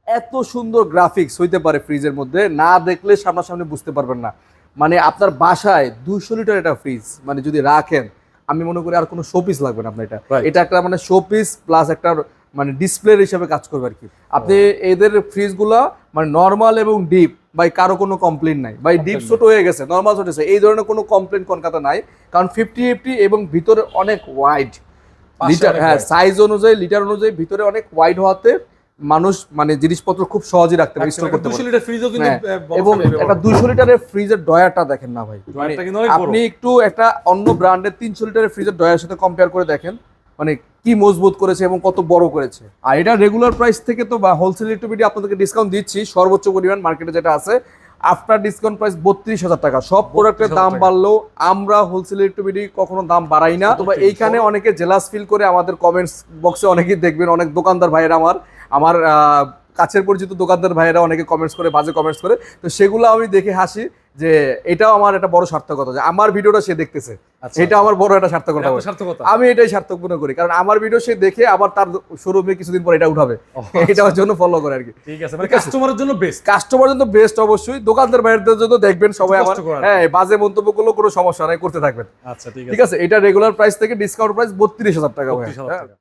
এত সুন্দর গ্রাফিক্স হইতে পারে ফ্রিজের মধ্যে, না দেখলে সামনাসামনি বুঝতে পারবেন না। মানে আপনার বাসায় 200 লিটার এটা ফ্রিজ, মানে যদি রাখেন আমি মনে করি আর কোনো শোপিস লাগবে না আপনার। এটা এটা একটা মানে শোপিস প্লাস একটা মানে ডিসপ্লে হিসেবে কাজ করবে আর কি। আপনি এদের ফ্রিজগুলো মানে নর্মাল এবং ডিপ ভাই কারো কোনো কমপ্লেন নাই ভাই, ডিপ ছোট হয়ে গেছে নর্মাল ছোট হয়েছে এই ধরনের কোনো কমপ্লেন কনকাতা নাই, কারণ 50-50 এবং ভিতরে অনেক ওয়াইড লিটার, হ্যাঁ সাইজ অনুযায়ী লিটার অনুযায়ী ভিতরে অনেক ওয়াইড হওয়াতে মানুষ মানে জিনিসপত্র খুব সহজেই রাখতে পারে, স্টোর করতে পারে। 200 লিটার ফ্রিজও কিন্তু এবং একটা 200 লিটারের ফ্রিজের ডয়ারটা দেখেন না ভাই, আপনি একটু একটা অন্য ব্র্যান্ডের 300 লিটারের ফ্রিজের ডয়ারের সাথে কম্পেয়ার করে দেখেন, মানে কি মজবুত করেছে এবং কত বড় করেছে। আর এটা রেগুলার প্রাইস থেকে তো বা হোলসেল ইলেকট্রিবিটি আপনাদেরকে ডিসকাউন্ট দিচ্ছি সর্বোচ্চ পরিমাণ মার্কেটে যেটা আছে, আফটার ডিসকাউন্ট প্রাইস 32,000 টাকা। সব প্রোডাক্টের দাম বাড়লেও আমরা হোলসেল ইলেকট্রিবিটি কখনো দাম বাড়াই না। তবে এইখানে অনেকে জেলাস ফিল করে আমাদের কমেন্টস বক্সে অনেকেই দেখবেন, অনেক দোকানদার ভাইয়েরা আমার কাছের পরিচিত দোকানদার ভাইয়েরা অনেকে কমেন্টস করে, বাজে কমেন্টস করে, তো সেগুলো আমি দেখে হাসি যে এটাও আমার একটা বড় সার্থকতা যে আমার ভিডিওটা সে দেখতেছে, এটা আমার বড় একটা সার্থকতা। আমি এটাই সার্থক মনে করি, কারণ আমার ভিডিও সে দেখে আবার তার শোরুমে কিছুদিন পর এটা উঠাবে, এটার জন্য ফলো করে আর কি। ঠিক আছে, মানে কাস্টমারের জন্য বেস্ট, কাস্টমারের জন্য বেস্ট অবশ্যই, দোকানদার ভাইয়েরদের জন্য দেখবেন সবাই আমার, হ্যাঁ বাজে মন্তব্যগুলো কোনো সমস্যা নাই, করতে থাকবেন। আচ্ছা ঠিক আছে, এটা রেগুলার প্রাইস থেকে ডিসকাউন্ট প্রাইস 32,000 টাকা।